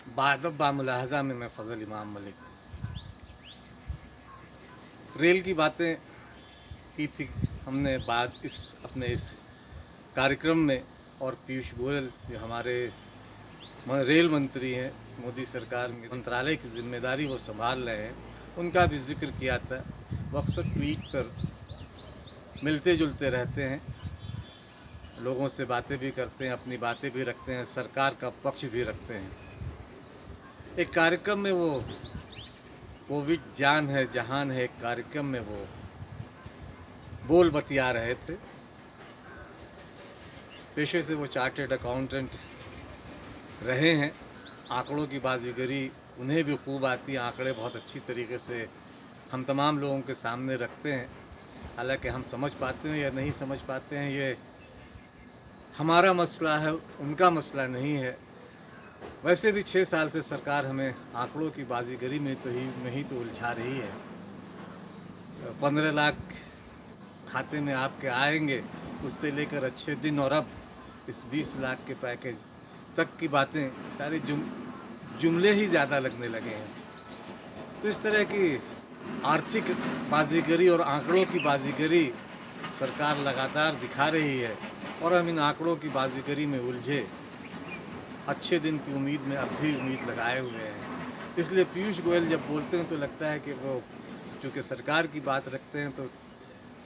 बादब बामुलाहज़ा में मैं फ़ज़ल इमाम मलिक। रेल की बातें की थी हमने बात इस अपने इस कार्यक्रम में, और पीयूष गोयल जो हमारे रेल मंत्री हैं, मोदी सरकार में मंत्रालय की जिम्मेदारी वो संभाल रहे हैं, उनका भी जिक्र किया था। वो अक्सर ट्वीट पर मिलते जुलते रहते हैं, लोगों से बातें भी करते हैं, अपनी बातें भी रखते हैं, सरकार का पक्ष भी रखते हैं। एक कार्यक्रम में वो कोविड जान है जहान है, एक कार्यक्रम में वो बोल बतिया रहे थे। पेशे से वो चार्टर्ड अकाउंटेंट रहे हैं। आंकड़ों की बाजीगरी उन्हें भी खूब आती है, आंकड़े बहुत अच्छी तरीके से हम तमाम लोगों के सामने रखते हैं। हालांकि हम समझ पाते हैं या नहीं समझ पाते हैं, ये हमारा मसला है, उनका मसला नहीं है। वैसे भी 6 साल से सरकार हमें आंकड़ों की बाजीगरी में तो उलझा रही है। 15 लाख खाते में आपके आएंगे, उससे लेकर अच्छे दिन, और अब इस 20 लाख के पैकेज तक की बातें, सारे जुमले ही ज़्यादा लगने लगे हैं। तो इस तरह की आर्थिक बाजीगरी और आंकड़ों की बाजीगरी सरकार लगातार दिखा रही है, और हम इन आंकड़ों की बाजीगरी में उलझे अच्छे दिन की उम्मीद में अब भी उम्मीद लगाए हुए हैं। इसलिए पीयूष गोयल जब बोलते हैं तो लगता है कि वो चूँकि सरकार की बात रखते हैं, तो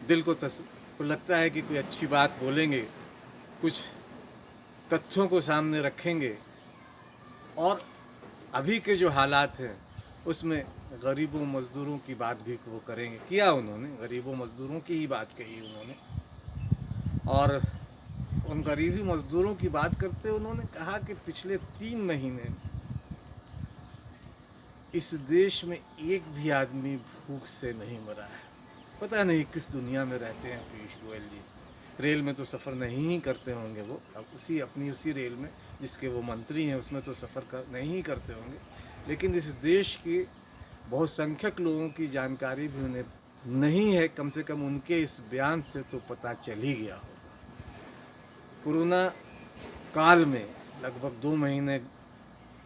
दिल को लगता है कि कोई अच्छी बात बोलेंगे, कुछ तथ्यों को सामने रखेंगे, और अभी के जो हालात हैं उसमें गरीबों मज़दूरों की बात भी वो करेंगे। किया उन्होंने, गरीबों मज़दूरों की ही बात कही उन्होंने, और उन गरीबी मज़दूरों की बात करते उन्होंने कहा कि पिछले 3 महीने इस देश में एक भी आदमी भूख से नहीं मरा है। पता नहीं किस दुनिया में रहते हैं पीयूष गोयल जी। रेल में तो सफ़र नहीं ही करते होंगे वो, अब उसी रेल में जिसके वो मंत्री हैं उसमें तो सफ़र नहीं ही करते होंगे, लेकिन इस देश के बहुसंख्यक लोगों की जानकारी भी उन्हें नहीं है। कम से कम उनके इस बयान से तो पता चल ही गया होगा। कोरोना काल में लगभग 2 महीने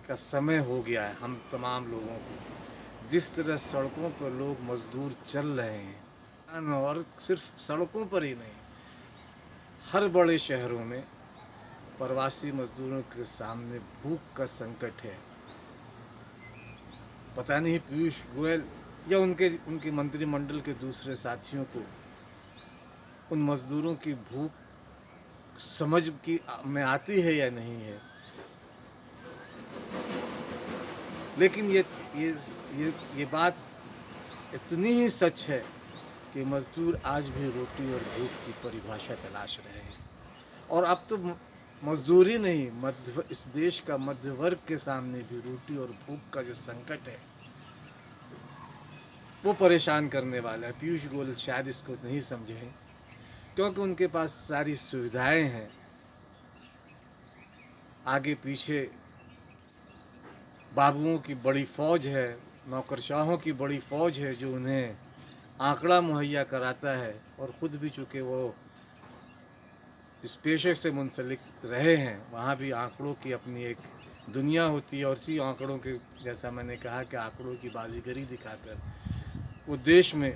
का समय हो गया है हम तमाम लोगों को, जिस तरह सड़कों पर लोग मजदूर चल रहे हैं, और सिर्फ सड़कों पर ही नहीं, हर बड़े शहरों में प्रवासी मजदूरों के सामने भूख का संकट है। पता नहीं पीयूष गोयल या उनके मंत्रिमंडल के दूसरे साथियों को उन मजदूरों की भूख समझ की में आती है या नहीं है, लेकिन ये बात इतनी ही सच है कि मज़दूर आज भी रोटी और भूख की परिभाषा तलाश रहे हैं। और अब तो मजदूरी नहीं, इस देश का मध्य वर्ग के सामने भी रोटी और भूख का जो संकट है वो परेशान करने वाला है। पीयूष गोयल शायद इसको नहीं समझे हैं, क्योंकि उनके पास सारी सुविधाएं हैं, आगे पीछे बाबुओं की बड़ी फ़ौज है, नौकरशाहों की बड़ी फ़ौज है जो उन्हें आंकड़ा मुहैया कराता है, और ख़ुद भी चूँकि वो इस पेशे से मुंसलिक रहे हैं, वहाँ भी आंकड़ों की अपनी एक दुनिया होती है, और इसी आंकड़ों के, जैसा मैंने कहा कि आंकड़ों की बाजीगरी दिखाकर वो देश में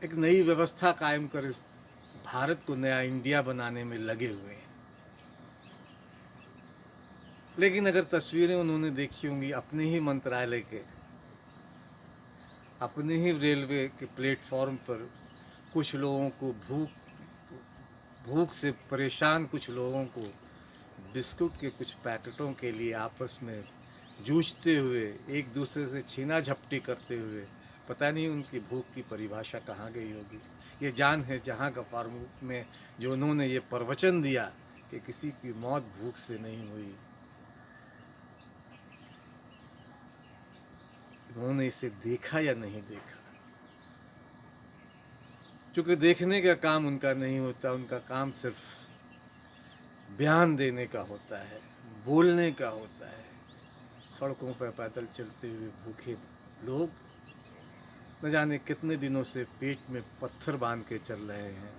एक नई व्यवस्था कायम कर इस भारत को नया इंडिया बनाने में लगे हुए हैं। लेकिन अगर तस्वीरें उन्होंने देखी होंगी अपने ही मंत्रालय के, अपने ही रेलवे के प्लेटफॉर्म पर कुछ लोगों को भूख से परेशान कुछ लोगों को बिस्कुट के कुछ पैकेटों के लिए आपस में जूझते हुए, एक दूसरे से छीना झपटी करते हुए, पता नहीं उनकी भूख की परिभाषा कहाँ गई होगी। ये जान है जहाँ का फार्मूक में जो उन्होंने ये प्रवचन दिया कि किसी की मौत भूख से नहीं हुई, उन्होंने इसे देखा या नहीं देखा। क्योंकि देखने का काम उनका नहीं होता, उनका काम सिर्फ बयान देने का होता है, बोलने का होता है। सड़कों पर पैदल चलते हुए भूखे लोग न जाने कितने दिनों से पेट में पत्थर बांध के चल रहे हैं,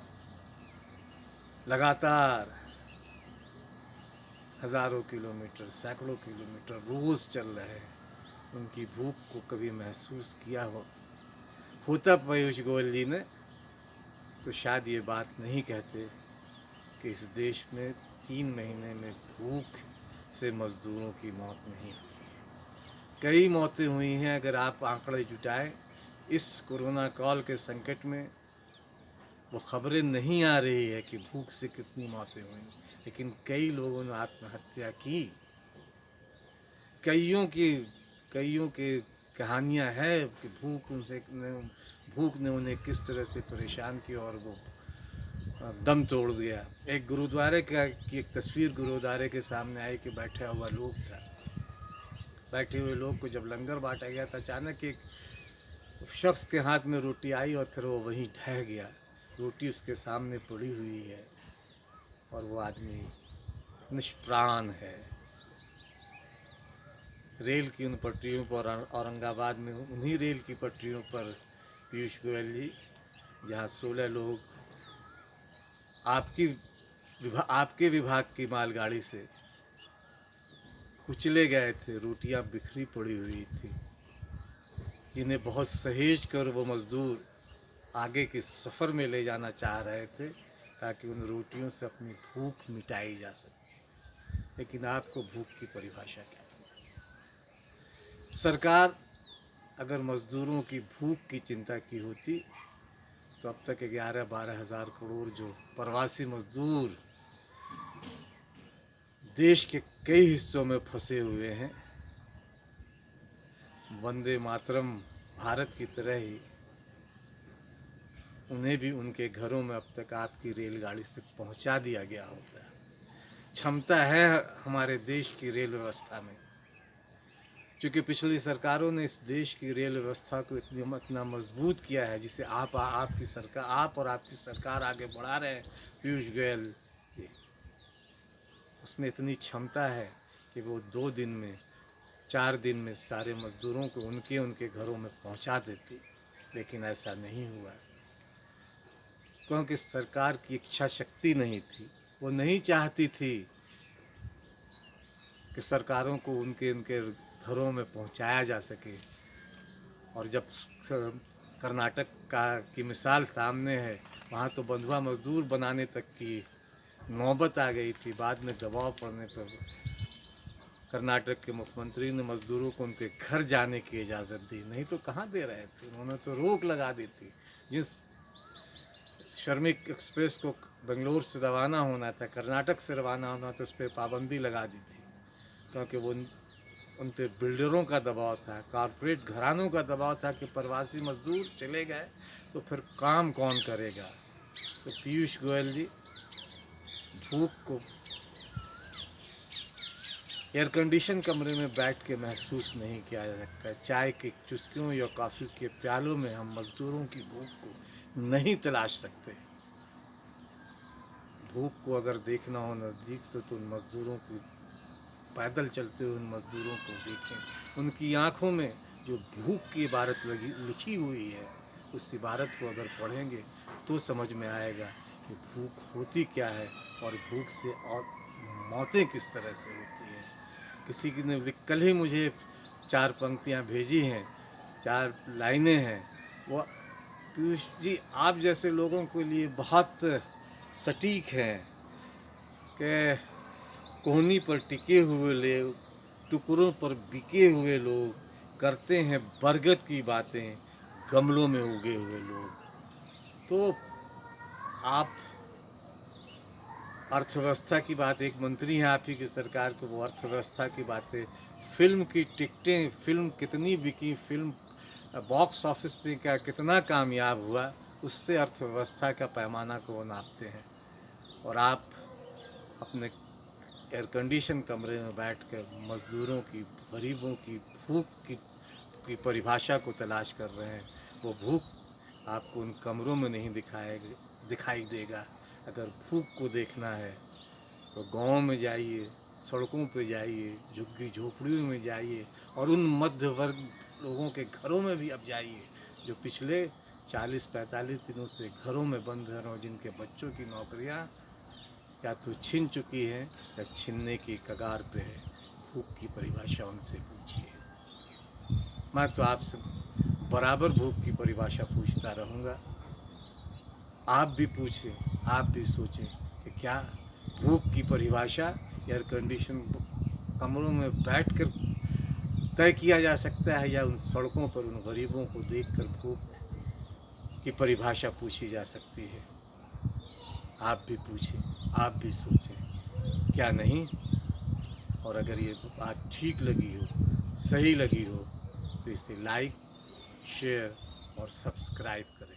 लगातार हज़ारों किलोमीटर, सैकड़ों किलोमीटर रोज़ चल रहे हैं, उनकी भूख को कभी महसूस किया होता पीयूष गोयल जी ने, तो शायद ये बात नहीं कहते कि इस देश में 3 महीने में भूख से मज़दूरों की मौत नहीं हुई। कई मौतें हुई हैं। अगर आप आंकड़े जुटाएं इस कोरोना काल के संकट में, वो खबरें नहीं आ रही है कि भूख से कितनी मौतें हुई, लेकिन कई लोगों ने आत्महत्या की। कईयों की कहानियां हैं कि भूख ने उन्हें किस तरह से परेशान किया और वो दम तोड़ दिया। एक गुरुद्वारे की एक तस्वीर गुरुद्वारे के सामने आई कि बैठा हुआ लोग था। बैठे हुए लोग को जब लंगर बांटा गया तो अचानक एक शख्स के हाथ में रोटी आई और फिर वो वहीं ढह गया। रोटी उसके सामने पड़ी हुई है और वो आदमी निष्प्राण है। रेल की उन पटरियों पर, औरंगाबाद में उन्हीं रेल की पटरियों पर पीयूष गोयल जी, जहाँ 16 लोग आपके विभाग की मालगाड़ी से कुचले गए थे, रोटियां बिखरी पड़ी हुई थी, जिन्हें बहुत सहेज कर वो मज़दूर आगे के सफ़र में ले जाना चाह रहे थे ताकि उन रोटियों से अपनी भूख मिटाई जा सके। लेकिन आपको भूख की परिभाषा क्या? सरकार अगर मज़दूरों की भूख की चिंता की होती तो अब तक 11-12 हज़ार करोड़ जो प्रवासी मज़दूर देश के कई हिस्सों में फंसे हुए हैं, वंदे मातरम भारत की तरह ही उन्हें भी उनके घरों में अब तक आपकी रेलगाड़ी से पहुंचा दिया गया होता है। क्षमता है हमारे देश की रेल व्यवस्था में, क्योंकि पिछली सरकारों ने इस देश की रेल व्यवस्था को इतना मजबूत किया है, जिसे आप और आपकी सरकार आगे बढ़ा रहे हैं पीयूष गोयल जी। उसमें इतनी क्षमता है कि वो 2 दिन में, 4 दिन में सारे मज़दूरों को उनके घरों में पहुंचा देती। लेकिन ऐसा नहीं हुआ, क्योंकि सरकार की इच्छा शक्ति नहीं थी। वो नहीं चाहती थी कि सरकारों को उनके घरों में पहुंचाया जा सके। और जब कर्नाटक की मिसाल सामने है, वहाँ तो बंधुआ मजदूर बनाने तक की नौबत आ गई थी। बाद में दबाव पड़ने पर कर्नाटक के मुख्यमंत्री ने मजदूरों को उनके घर जाने की इजाज़त दी, नहीं तो कहाँ दे रहे थे। उन्होंने तो रोक लगा दी थी। जिस श्रमिक एक्सप्रेस को बेंगलोर से रवाना होना था, कर्नाटक से रवाना होना, तो उस पर पाबंदी लगा दी थी, क्योंकि वो उन पे बिल्डरों का दबाव था, कॉरपोरेट घरानों का दबाव था कि प्रवासी मजदूर चले गए तो फिर काम कौन करेगा। तो पीयूष गोयल जी, भूख को एयर कंडीशन कमरे में बैठ के महसूस नहीं किया जा सकता। चाय की चुस्कियों या कॉफ़ी के प्यालों में हम मज़दूरों की भूख को नहीं तलाश सकते। भूख को अगर देखना हो नज़दीक से तो उन मज़दूरों को, पैदल चलते हुए उन मज़दूरों को देखें। उनकी आँखों में जो भूख की इबारत लिखी हुई है, उस इबारत को अगर पढ़ेंगे तो समझ में आएगा कि भूख होती क्या है और भूख से और मौतें किस तरह से होती हैं। किसी की ने कल ही मुझे 4 पंक्तियाँ भेजी हैं, 4 लाइनें हैं। वो पीयूष जी आप जैसे लोगों के लिए बहुत सटीक हैं कि कोहनी पर टिके हुए लोग, टुकड़ों पर बिके हुए लोग करते हैं बरगद की बातें, गमलों में उगे हुए लोग। तो आप अर्थव्यवस्था की बात, एक मंत्री हैं आप ही की सरकार को, वो अर्थव्यवस्था की बातें, फिल्म की टिकटें, फिल्म कितनी बिकी, फिल्म बॉक्स ऑफिस पे क्या कितना कामयाब हुआ, उससे अर्थव्यवस्था का पैमाना को वो नापते हैं। और आप अपने एयर कंडीशन कमरे में बैठकर मज़दूरों की, गरीबों की भूख की परिभाषा को तलाश कर रहे हैं। वो भूख आपको उन कमरों में नहीं दिखाई देगा। अगर भूख को देखना है तो गाँव में जाइए, सड़कों पे जाइए, झुग्गी झोपड़ियों में जाइए, और उन मध्य वर्ग लोगों के घरों में भी अब जाइए जो पिछले 40-45 दिनों से घरों में बंद हैं और जिनके बच्चों की नौकरियां या तो छिन चुकी हैं या छिनने की कगार पे है। भूख की परिभाषा उनसे पूछिए। मैं तो आपसे बराबर भूख की परिभाषा पूछता रहूँगा। आप भी पूछें, आप भी सोचें कि क्या भूख की परिभाषा एयर कंडीशन कमरों में बैठकर तय किया जा सकता है, या उन सड़कों पर उन गरीबों को देखकर भूख की परिभाषा पूछी जा सकती है? आप भी पूछें, आप भी सोचें, क्या नहीं? और अगर ये बात ठीक लगी हो, सही लगी हो, तो इसे लाइक, शेयर और सब्सक्राइब करें।